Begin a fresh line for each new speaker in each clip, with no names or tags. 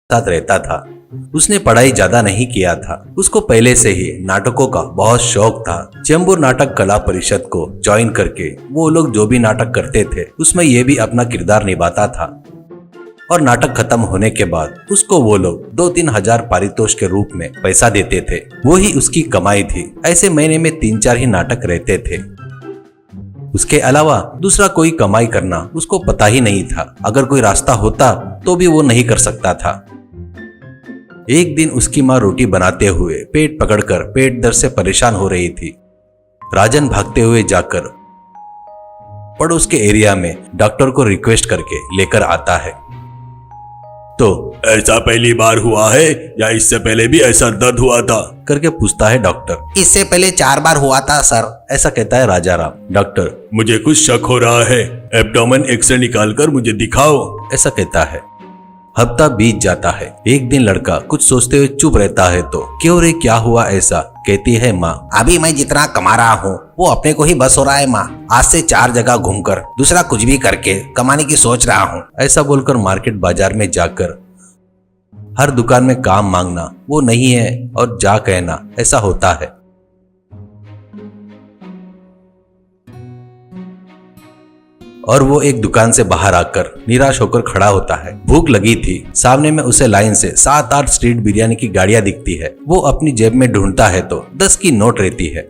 साथ रहता था। उसने पढ़ाई ज्यादा नहीं किया था। उसको पहले से ही नाटकों का बहुत शौक था। चेंबूर नाटक कला परिषद को ज्वाइन करके वो लोग जो भी नाटक करते थे उसमें ये भी अपना किरदार निभाता था। और नाटक खत्म होने के बाद उसको वो लोग 2-3 हजार पारितोष के रूप में पैसा देते थे। वो ही उसकी कमाई थी। ऐसे महीने में 3-4 ही नाटक रहते थे। उसके अलावा दूसरा कोई कमाई करना उसको पता ही नहीं था। अगर कोई रास्ता होता तो भी वो नहीं कर सकता था। एक दिन उसकी माँ रोटी बनाते हुए पेट पकड़कर पेट दर्द से परेशान हो रही थी। राजन भागते हुए जाकर पड़ोस के एरिया में डॉक्टर को रिक्वेस्ट करके लेकर आता है। तो ऐसा पहली बार हुआ है या इससे पहले भी ऐसा दर्द हुआ था करके पूछता है डॉक्टर।
इससे पहले 4 बार हुआ था सर,
ऐसा कहता है राजाराम। डॉक्टर, मुझे कुछ शक हो रहा है, एब्डोमेन एक्सरे निकाल कर मुझे दिखाओ, ऐसा कहता है। हफ्ता बीत जाता है। एक दिन लड़का कुछ सोचते हुए चुप रहता है तो क्यों रे क्या हुआ ऐसा, कहती है माँ।
अभी मैं जितना कमा रहा हूँ वो अपने को ही बस हो रहा है माँ। आज से 4 जगह घूमकर दूसरा कुछ भी करके कमाने की सोच रहा हूँ।
ऐसा बोलकर मार्केट बाजार में जाकर हर दुकान में काम मांगना वो नहीं है और जा कहना ऐसा होता है। और वो एक दुकान से बाहर आकर निराश होकर खड़ा होता है। भूख लगी थी। सामने में उसे लाइन से 7-8 स्ट्रीट बिरयानी की गाड़ियां दिखती है। वो अपनी जेब में ढूंढता है तो 10 की नोट रहती है।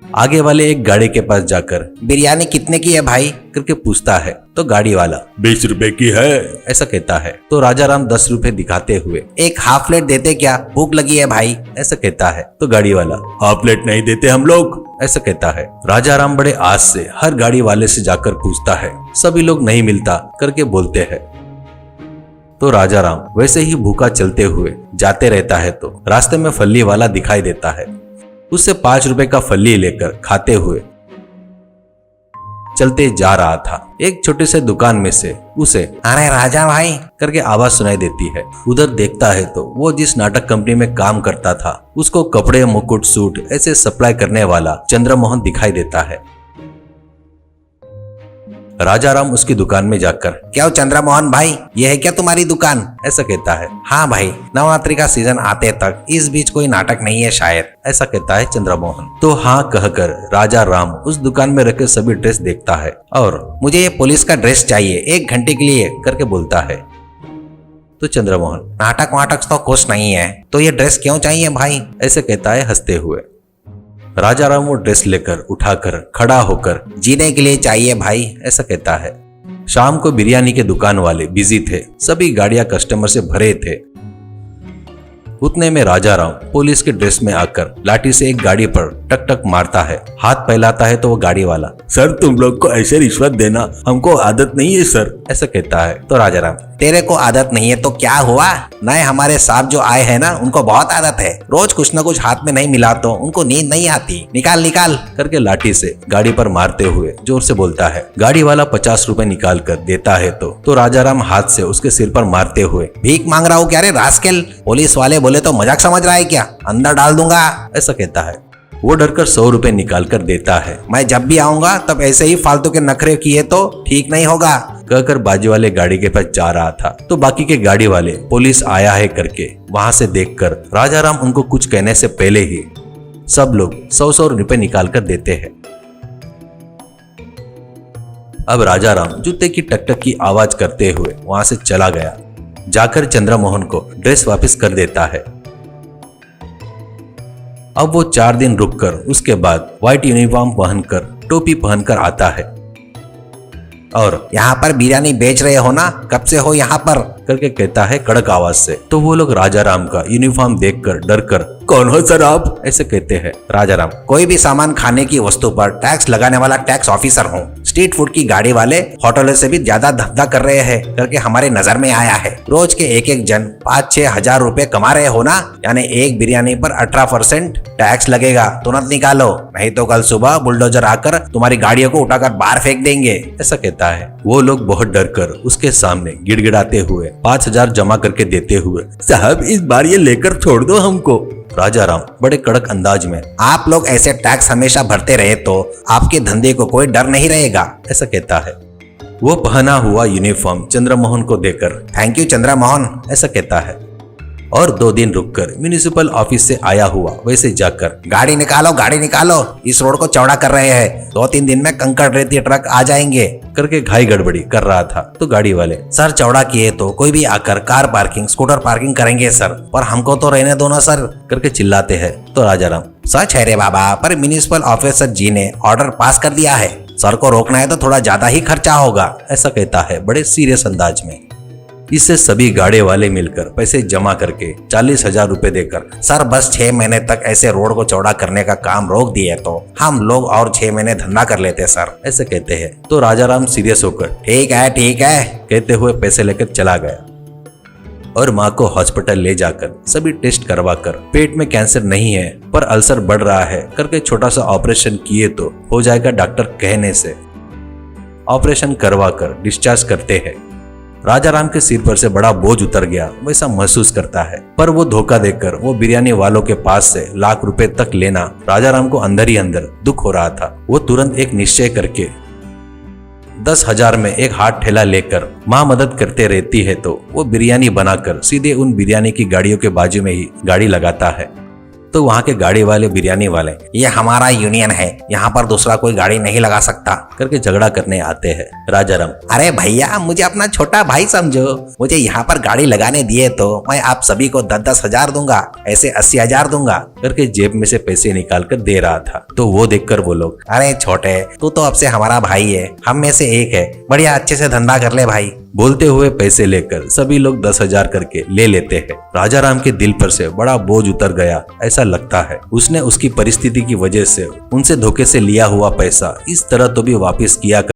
आगे वाले एक गाड़ी के पास जाकर
बिरयानी कितने की है भाई
करके पूछता है तो गाड़ी वाला
20 रुपए की है,
ऐसा कहता है। तो राजाराम 10 रुपए दिखाते हुए
एक हाफ प्लेट देते क्या, भूख लगी है भाई,
ऐसा कहता है। तो गाड़ी वाला
हाफ प्लेट नहीं देते हम लोग,
ऐसा कहता है। राजाराम बड़े आस से हर गाड़ी वाले से जाकर पूछता है। सभी लोग नहीं मिलता करके बोलते हैं। तो राजाराम वैसे ही भूखा चलते हुए जाते रहता है तो रास्ते में फल्ली वाला दिखाई देता है। उससे 5 रुपए का फल्ली लेकर खाते हुए चलते जा रहा था। एक छोटे से दुकान में से उसे
अरे राजा भाई
करके आवाज सुनाई देती है। उधर देखता है तो वो जिस नाटक कंपनी में काम करता था उसको कपड़े, मुकुट, सूट ऐसे सप्लाई करने वाला चंद्रमोहन दिखाई देता है। राजाराम उसकी दुकान में जाकर
क्या चंद्रमोहन भाई, ये है क्या तुम्हारी दुकान,
ऐसा कहता है।
हाँ भाई, नवरात्रि का सीजन आते तक इस बीच कोई नाटक नहीं है शायद,
ऐसा कहता है चंद्रमोहन। तो हाँ कहकर राजाराम उस दुकान में रखे सभी ड्रेस देखता है और
मुझे ये पुलिस का ड्रेस चाहिए 1 घंटे के लिए
करके बोलता है। तो चंद्रमोहन
नाटक वाटक तो कुछ नहीं है तो ये ड्रेस क्यों चाहिए भाई,
ऐसे कहता है हंसते हुए। राजाराम वो ड्रेस लेकर उठाकर खड़ा होकर
जीने के लिए चाहिए भाई,
ऐसा कहता है। शाम को बिरयानी के दुकान वाले बिजी थे। सभी गाड़ियां कस्टमर से भरे थे। उतने में राजाराम पुलिस के ड्रेस में आकर लाठी से एक गाड़ी पर टक टक मारता है। हाथ फैलाता है तो वो गाड़ी वाला
सर तुम लोग को ऐसे रिश्वत देना हमको आदत नहीं है सर,
ऐसा कहता है। तो राजाराम
तेरे को आदत नहीं है तो क्या हुआ, नए हमारे साहब जो आए हैं ना उनको बहुत आदत है, रोज कुछ न कुछ हाथ में नहीं मिला तो उनको नींद नहीं आती, निकाल निकाल करके लाठी से गाड़ी पर मारते हुए जोर से बोलता है। गाड़ी वाला 50 रुपए निकाल कर देता है तो राजाराम हाथ से उसके सिर पर मारते हुए भीख मांग रहा हूँ क्या रे रास्केल, पुलिस वाले बोले तो मजाक समझ रहा है क्या, अंदर डाल दूंगा,
ऐसा कहता है। वो डरकर 100 रुपए निकाल कर देता है।
मैं जब भी आऊंगा तब ऐसे ही फालतू के नखरे किए तो ठीक नहीं होगा,
कहकर बाजू वाले गाड़ी के पास जा रहा था तो बाकी के गाड़ी वाले पुलिस आया है करके वहां से देखकर राजाराम उनको कुछ कहने से पहले ही सब लोग 100 रुपए निकाल कर देते हैं। अब राजाराम जूते की टकटक की आवाज करते हुए वहां से चला गया। जाकर चंद्रमोहन को ड्रेस वापस कर देता है। अब वो 4 दिन रुककर उसके बाद व्हाइट यूनिफॉर्म पहनकर टोपी पहनकर आता है और
यहाँ पर बिरयानी बेच रहे हो ना, कब से हो यहाँ पर
करके कहता है कड़क आवाज से। तो वो लोग राजाराम का यूनिफॉर्म देखकर डरकर
कौन हो सर आप,
ऐसे कहते हैं। राजाराम
कोई भी सामान खाने की वस्तु पर टैक्स लगाने वाला टैक्स ऑफिसर हूँ। स्ट्रीट फूड की गाड़ी वाले होटलों से भी ज्यादा धंधा कर रहे हैं करके हमारे नजर में आया है। रोज के एक जन 5-6 हजार रुपए कमा रहे हो ना, यानी एक बिरयानी पर 18% टैक्स लगेगा, तुरंत निकालो नहीं तो कल सुबह बुलडोजर आकर तुम्हारी गाड़ियों को उठाकर बाहर फेंक देंगे,
ऐसा कहता है। वो लोग बहुत डरकर उसके सामने गिड़गिड़ाते हुए 5,000 जमा करके देते हुए
साहब इस बार ये लेकर छोड़ दो हमको।
राजाराम बड़े कड़क अंदाज में
आप लोग ऐसे टैक्स हमेशा भरते रहे तो आपके धंधे को कोई डर नहीं रहेगा,
ऐसा कहता है। वो पहना हुआ यूनिफॉर्म चंद्रमोहन को देकर
थैंक यू चंद्रमोहन।
ऐसा कहता है और 2 दिन रुककर म्यूनिसिपल ऑफिस से आया हुआ वैसे जाकर
गाड़ी निकालो, इस रोड को चौड़ा कर रहे हैं, 2-3 दिन में कंकड़ रेती ट्रक आ जाएंगे
करके घाई गड़बड़ी कर रहा था। तो गाड़ी वाले
सर चौड़ा किए तो कोई भी आकर कार पार्किंग स्कूटर पार्किंग करेंगे सर, पर हमको तो रहने दो ना सर
करके चिल्लाते हैं। तो राजाराम
सच है रे बाबा, पर म्यूनिसिपल ऑफिसर जी ने ऑर्डर पास कर दिया है, सर को रोकना है तो थोड़ा ज्यादा ही खर्चा होगा,
ऐसा कहता है बड़े सीरियस अंदाज में। इससे सभी गाड़े वाले मिलकर पैसे जमा करके 40,000 रुपए देकर
सर बस 6 महीने तक ऐसे रोड को चौड़ा करने का काम रोक दिए तो हम लोग और 6 महीने धंधा कर लेते सर,
ऐसे कहते हैं। तो राजाराम सीरियस होकर
ठीक है
कहते हुए पैसे लेकर चला गया और माँ को हॉस्पिटल ले जाकर सभी टेस्ट करवाकर पेट में कैंसर नहीं है पर अल्सर बढ़ रहा है करके छोटा सा ऑपरेशन किए तो हो जाएगा डॉक्टर कहने से ऑपरेशन करवाकर डिस्चार्ज करते हैं। राजाराम के सिर पर से बड़ा बोझ उतर गया वैसा महसूस करता है, पर वो धोखा देकर वो बिरयानी वालों के पास से लाख रुपए तक लेना राजाराम को अंदर ही अंदर दुख हो रहा था। वो तुरंत एक निश्चय करके 10,000 में एक हाथ ठेला लेकर माँ मदद करते रहती है तो वो बिरयानी बनाकर सीधे उन बिरयानी की गाड़ियों के बाजू में ही गाड़ी लगाता है। तो वहाँ के गाड़ी वाले बिरयानी वाले
ये हमारा यूनियन है, यहाँ पर दूसरा कोई गाड़ी नहीं लगा सकता
करके झगड़ा करने आते हैं। राजाराम
अरे भैया मुझे अपना छोटा भाई समझो, मुझे यहाँ पर गाड़ी लगाने दिए तो मैं आप सभी को 10-10 हजार दूंगा, ऐसे 80,000 दूंगा
करके जेब में से पैसे निकाल कर दे रहा था। तो वो देखकर वो लोग
अरे छोटे तू तो अब से हमारा भाई है, हम में से एक है, बढ़िया अच्छे से धंधा कर ले भाई।
बोलते हुए पैसे लेकर सभी लोग 10,000 करके ले लेते हैं। राजाराम के दिल पर से बड़ा बोझ उतर गया ऐसा लगता है। उसने उसकी परिस्थिति की वजह से उनसे धोखे से लिया हुआ पैसा इस तरह तो भी वापस किया